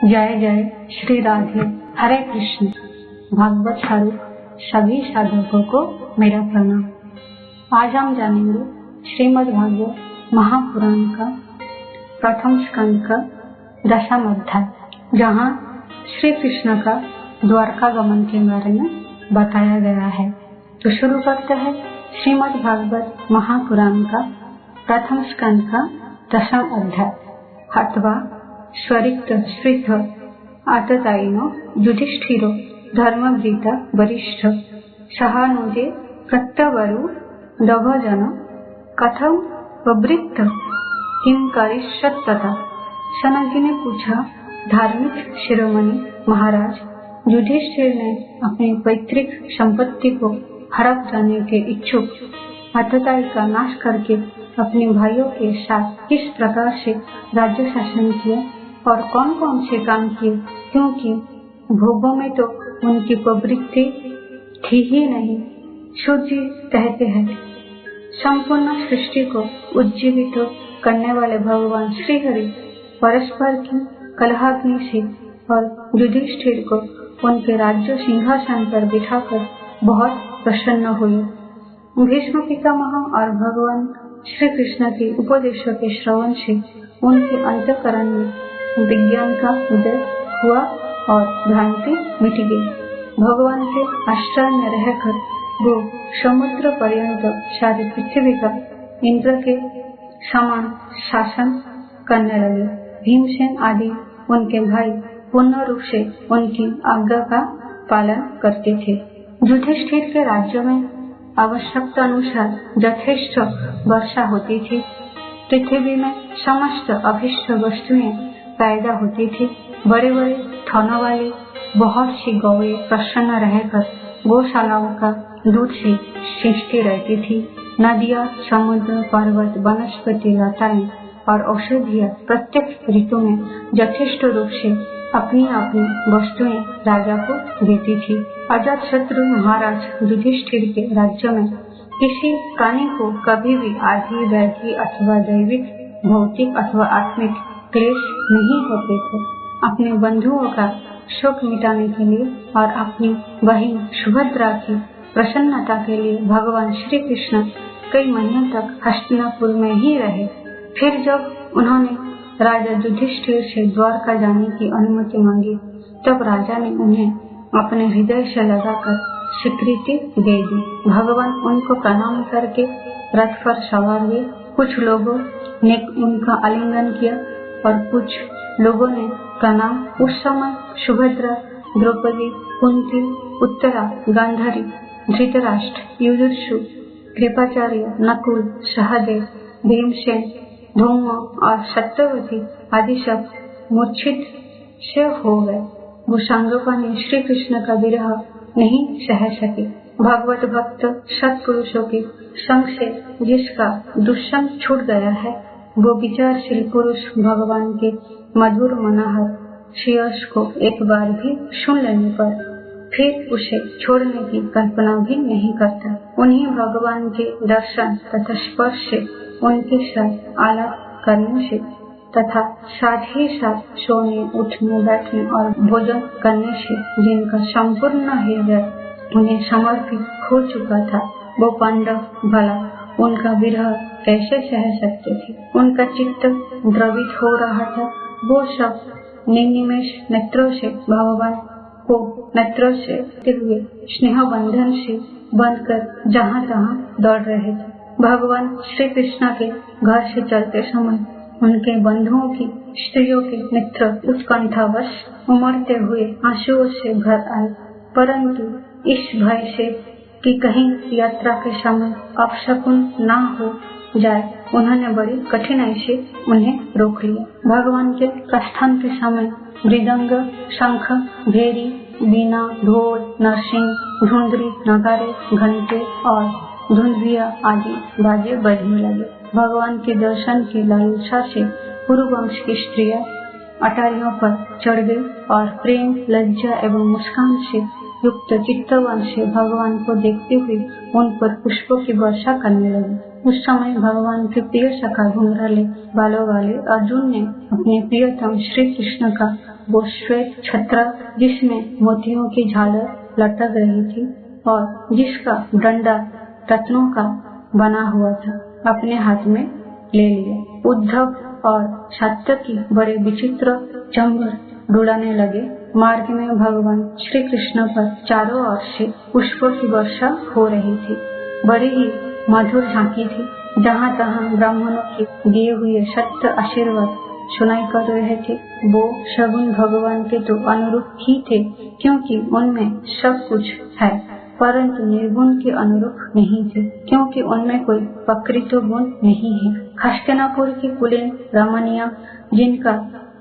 जय जय श्री राधे। हरे कृष्ण। भागवत स्वरूप सभी साधकों को मेरा प्रणाम। आज हम जानेंगे श्रीमद् भागवत महापुराण का प्रथम स्कंद का 10वां अध्याय, जहाँ श्री कृष्ण का द्वारका गमन के बारे में बताया गया है। तो शुरू करते हैं श्रीमद् भागवत महापुराण का प्रथम स्कंद का 10वां अध्याय। हत्वा स्वरिक्त श्रीथ आततायिनो युधिष्ठिरो धर्मवृता वरिष्ठ सहानुजे प्रत्यवरु दभजन कथम प्रवृत्त किम करिष्यत तथा। सनक जी ने पूछा, धार्मिक शिरोमणि महाराज, युधिष्ठिर ने अपनी पैतृक संपत्ति को हड़प जाने के इच्छुक आततायी का नाश करके अपने भाइयों के साथ किस प्रकार से राज्य शासन किया और कौन कौन से काम किए, क्योंकि भोगों में तो उनकी प्रवृत्ति थी ही नहीं। सूत जी कहते हैं, संपूर्ण सृष्टि को उज्जीवित करने वाले भगवान श्री हरि परस्पर की कलहाग्नि से और युधिष्ठिर को उनके राज्य सिंहासन पर बिठाकर बहुत प्रसन्न हुए। भीष्म पितामह और भगवान श्री कृष्ण के उपदेशों के श्रवण से उनके अंतःकरण में विज्ञान का उदय हुआ और भ्रांति मिट गई। भगवान के आश्रय में रहकर वो समुद्र पर्यंत सारी पृथ्वी का इंद्र के समान शासन करने लगे। भीमसेन आदि उनके भाई पूर्ण रूप से उनकी आज्ञा का पालन करते थे। युधिष्ठिर के राज्य में आवश्यकता अनुसार यथेष्ट वर्षा होती थी। पृथ्वी में समस्त अभिष्ट वस्तुएं पैदा होती थी। बड़े बड़े थनों वाली बहुत सी गौएं प्रसन्न रहकर गौशालाओं का दूध से सींचती रहती थी। नदियाँ, समुद्र, पर्वत, वनस्पति, लताएं और औषधियाँ प्रत्येक ऋतु में यथेष्ट रूप से अपनी अपनी वस्तुएं राजा को देती थी। अजातशत्रु महाराज युधिष्ठिर के राज्य में किसी प्राणी को कभी भी आदि व्याधि अथवा दैविक, भौतिक अथवा आत्मिक क्लेश नहीं होते थे। अपने बंधुओं का शोक मिटाने के लिए और अपनी बहन सुभद्रा की प्रसन्नता के लिए भगवान श्री कृष्ण कई महीनों तक हस्तिनापुर में ही रहे। फिर जब उन्होंने राजा युधिष्ठिर से द्वारका जाने की अनुमति मांगी, तब राजा ने उन्हें अपने हृदय से लगाकर स्वीकृति दे दी। भगवान उनको प्रणाम करके रथ पर सवार हुए। कुछ लोगों ने उनका आलिंगन किया और कुछ लोगों ने प्रणाम। उस समय सुभद्रा, द्रौपदी, कुंती, उत्तरा, गांधारी, धृतराष्ट्र, युधिष्ठिर, कृपाचार्य, नकुल, सहदेव, भीमसेन, धूम और सत्यवती आदि सब मूर्छित से हो गए। वो सांगोपानी श्री कृष्ण का विरह नहीं सह सके। भागवत भक्त सत्पुरुषों के संग से जिसका दुष्संग छूट गया है, वो विचारशील पुरुष भगवान के मधुर मनोहर श्रेयस को एक बार भी सुन लेने पर फिर उसे छोड़ने की कल्पना भी नहीं करता। उन्हीं भगवान के दर्शन तथा स्पर्श से, उनके साथ आलाप करने से तथा साथ ही साथ सोने, उठने, बैठने और भोजन करने से जिनका संपूर्ण हृदय उन्हें समर्पित हो चुका था, वो पांडव भला उनका विरह कैसे सह सकते थे। उनका चित्त द्रवित हो रहा था। वो सब निर्निमेष नेत्रों से भगवान को नेत्रों से हुए स्नेह बंधन से बंधकर जहाँ तहाँ दौड़ रहे थे। भगवान श्री कृष्ण के घर से चलते समय उनके बंधुओं की स्त्रियों के नेत्र उत्कंठावश उमड़ते हुए आंसुओं से भर आए, परंतु इस भय से कि कहीं यात्रा के समय अपशकुन ना हो जाए, उन्होंने बड़ी कठिनाई से उन्हें रोक लिया। भगवान के प्रस्थान के समय मृदंग, शंख, भेरी, वीणा, ढोल, नरसिंह, धुंधरी, नगारे, घंटे और धुंधिया आदि बाजे बजने लगे। भगवान के दर्शन की लालसा से पूर्ववंश की स्त्रियां अटारियों पर चढ़ गई और प्रेम, लज्जा एवं मुस्कान से युक्त चित्तवन से भगवान को देखते हुए उन पर पुष्पों की वर्षा करने लगी। उस समय भगवान के प्रिय सखा घुंघराले बालों वाले अर्जुन ने अपने प्रियतम श्री कृष्ण का वो श्वेत छत्र जिसमें मोतियों की झालर लटक रही थी और जिसका डंडा रत्नों का बना हुआ था, अपने हाथ में ले लिया। उद्धव और सात्यकी बड़े विचित्र चंबर उड़ाने लगे। मार्ग में भगवान श्री कृष्ण पर चारों ओर से पुष्पों की वर्षा हो रही थी। बड़ी ही मधुर झांकी थी। जहाँ तहाँ ब्राह्मणों के दिए हुए सत्य आशीर्वाद सुनाई कर रहे थे। वो सगुण भगवान के तो अनुरूप ही थे, क्योंकि उनमें सब कुछ है, परंतु निर्गुण के अनुरूप नहीं थे, क्योंकि उनमें कोई प्रकृत गुण नहीं है। हस्तिनापुर की कुलीन रमणिया, जिनका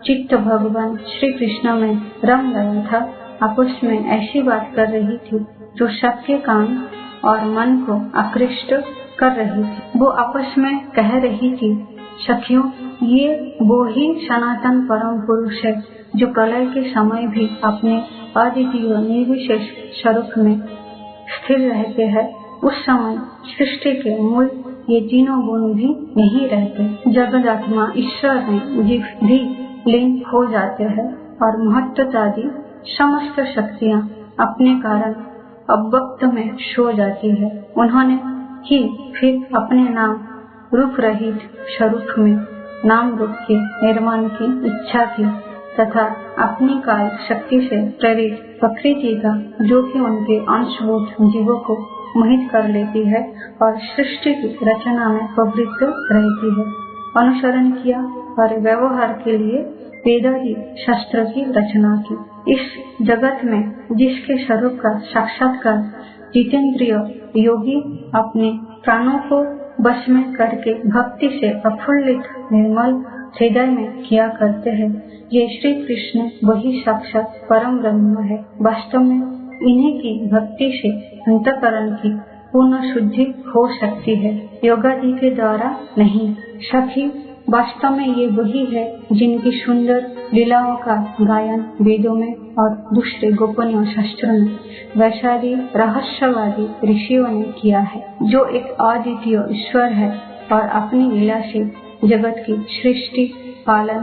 चित्त भगवान श्री कृष्ण में रम गया था, आपस में ऐसी बात कर रही थी जो सबके कान और मन को आकृष्ट कर रही थी। वो आपस में कह रही थी, सखियों, ये वो ही सनातन परम पुरुष है जो प्रलय के समय भी अपने अद्वितीय निर्विशेष स्वरूप में स्थिर रहते हैं। उस समय सृष्टि के मूल ये तीनों गुण भी नहीं रहते। जगदात्मा ईश्वर में जीव भी लीन हो जाते हैं और महत्त्वादि समस्त शक्तियाँ अपने कारण अव्यक्त में सो जाती है। उन्होंने ही फिर अपने नाम रूप रहित स्वरूप में नाम रूप के निर्माण की इच्छा की तथा अपनी काल शक्ति से प्रेरित प्रकृति का, जो कि उनके अंशभूत जीवों को मोहित कर लेती है और सृष्टि की रचना में प्रवृत्त रहती है, अनुसरण किया और व्यवहार के लिए वेदादि शास्त्र की रचना की। इस जगत में जिसके स्वरूप का साक्षात्कार जितेंद्रिय योगी अपने प्राणों को बस में करके भक्ति से प्रफुल्लित निर्मल हृदय में किया करते हैं, ये श्री कृष्ण वही साक्षात परम ब्रह्म है। वास्तव में इन्हीं की भक्ति से अंतःकरण की पूर्ण शुद्धि हो सकती है, योगादि के द्वारा नहीं। सखी, वास्तव में ये वही है जिनकी सुंदर लीलाओं का गायन वेदों में और दूसरे गोपनीय शास्त्रों में वैशाली रहस्यवादी ऋषियों ने किया है, जो एक अद्वितीय ईश्वर है और अपनी लीला से जगत की सृष्टि, पालन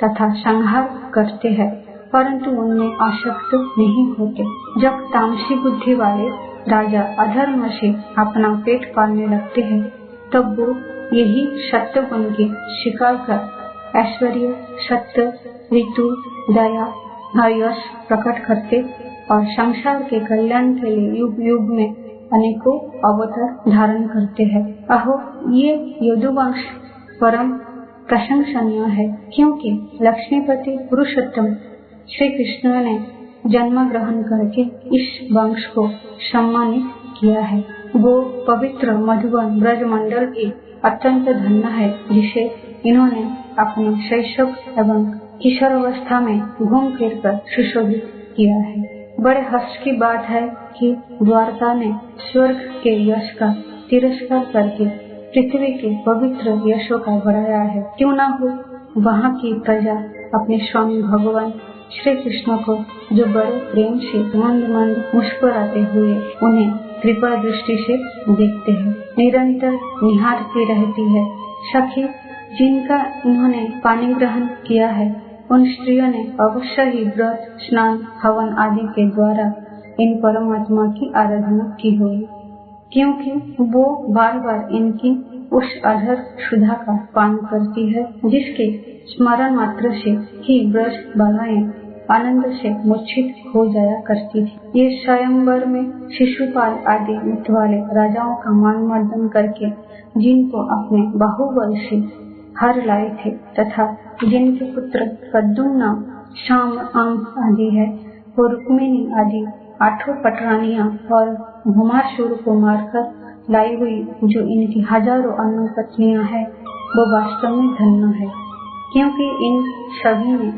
तथा संहार करते हैं, परंतु उनमें आसक्त नहीं होते। जब तामसी बुद्धि वाले राजा अधर्म से अपना पेट पालने लगते हैं, तब वो यही सत्य गुण की शिकार कर ऐश्वर्य, सत्य, ऋतु, दया और यश प्रकट करते और संसार के कल्याण के लिए युग युग में अनेकों अवतार धारण करते हैं। अहो, ये यदुवंश परम प्रशंसनीय है, क्योंकि लक्ष्मीपति पुरुषोत्तम श्री कृष्ण ने जन्म ग्रहण करके इस वंश को सम्मानित किया है। वो पवित्र मधुबन ब्रजमंडल भी अत्यंत धन्य है, जिसे इन्होंने अपने शैशव एवं किशोरावस्था में घूम फिर कर सुशोभित किया है। बड़े हर्ष की बात है कि द्वारका ने स्वर्ग के यश का तिरस्कार करके पृथ्वी के पवित्र यशों का बढ़ाया है। क्यों ना हो वहाँ की प्रजा अपने स्वामी भगवान श्री कृष्ण को, जो बड़े प्रेम से मंद मंद मुस्कुराते हुए उन्हें कृपा दृष्टि से देखते हैं, निरंतर निहारती रहती है। सखी, जिनका इन्होंने पानी ग्रहण किया है, उन स्त्रियों ने अवश्य ही व्रत, स्नान, हवन आदि के द्वारा इन परमात्मा की आराधना की होगी, क्योंकि वो बार बार इनकी उस अधर सुधा का पान करती है, जिसके स्मरण मात्र से ही ब्रज बालाएं आनंद से मूर्छित हो जाया करती थी। ये स्वयंवर में शिशुपाल आदि मतवाले राजाओं का मान मर्दन करके जिनको अपने बाहुबल से हर लाए थे तथा जिनके पुत्र प्रद्युम्न, शाम, आम आदि है, वो रुक्मिणी आदि आठों पटरानियां और भूमासुर को मारकर लाई हुई जो इनकी हजारों अन्य पत्नियां हैं, वो वास्तव में धन्य है, क्योंकि इन सभी ने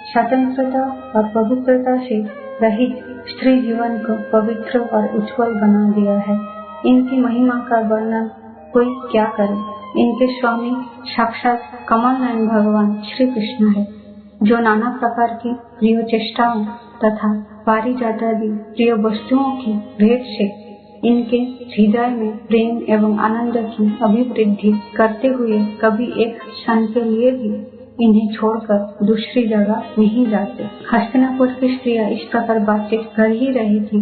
स्वतंत्रता और पवित्रता से रहित स्त्री जीवन को पवित्र और उज्जवल बना दिया है। इनकी महिमा का वर्णन कोई क्या करे। इनके स्वामी साक्षात कमल नयन भगवान श्री कृष्ण है, जो नाना प्रकार की प्रिय चेष्टाओं तथा पारिजात आदि प्रिय वस्तुओं की भेंट से इनके हृदय में प्रेम एवं आनंद की अभिवृद्धि करते हुए कभी एक क्षण के लिए भी इन्हें छोड़कर दूसरी जगह नहीं जाते। हस्तिनापुर की स्त्रियां इस प्रकार बातचीत कर ही रही थी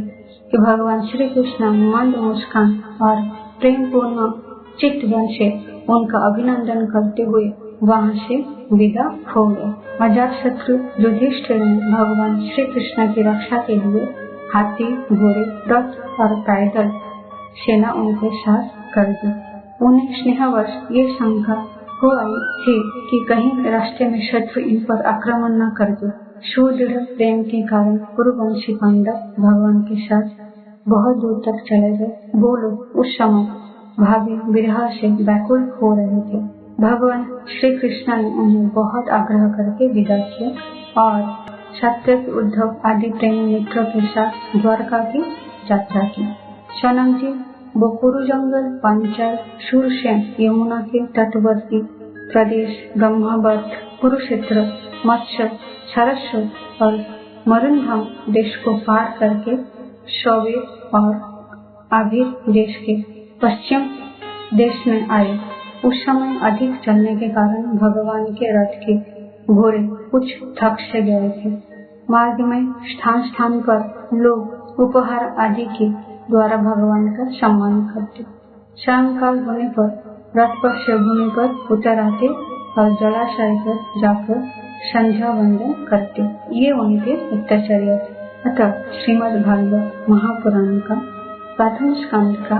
कि भगवान श्री कृष्ण मंद मुस्कान और प्रेम पूर्ण चित्त बन से उनका अभिनंदन करते हुए वहां से विदा हो गए। अजातशत्रु युधिष्ठिर ने भगवान श्री कृष्ण की रक्षा के लिए हाथी, घोड़े, रथ और पैदल सेना उनके साथ कर दी। उन्हें स्नेहवश ये शंका हो आई थी कि कहीं रास्ते में शत्रु इन पर आक्रमण न कर दे। सुदृढ़ प्रेम के कारण कुरुवंशी पांडव भगवान के साथ बहुत दूर तक चले गए। वो लोग उस समय भावी विरह से व्याकुल हो रहे थे। भगवान श्री कृष्ण ने उन्हें बहुत आग्रह करके विदा किया और सात्विक, उद्धव आदि प्रेमी मित्रों के साथ द्वारका की यात्रा की। सनम जी वो कुरु जंगल, पांचाल, शूरसेन, यमुना के तटवर्ती प्रदेश, ब्रह्मावर्त, कुरुक्षेत्र, मत्स्य, सरस्वत और मरुधम देश को पार करके सौवीर और आभिर देश के पश्चिम देश में आए। उस समय अधिक चलने के कारण भगवान के रथ के घोड़े कुछ थक से गए थे। मार्ग में स्थान स्थान पर लोग उपहार आदि के द्वारा भगवान का सम्मान करते। सायंकाल होने पर रथ पर से भूमि पर उतर आते और जलाशय पर जाकर संध्या वंदन करते। ये उनके उत्तरचर्या थे। अतः श्रीमद् भागवत महापुराण का प्रथम स्कंद का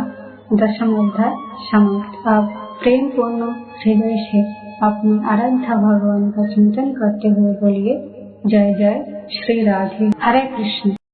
10वां अध्याय समाप्त। आप प्रेम पूर्ण हृदय से अपने आराध्य भगवान का चिंतन करते हुए बोलिए जय जय श्री राधे। हरे कृष्ण।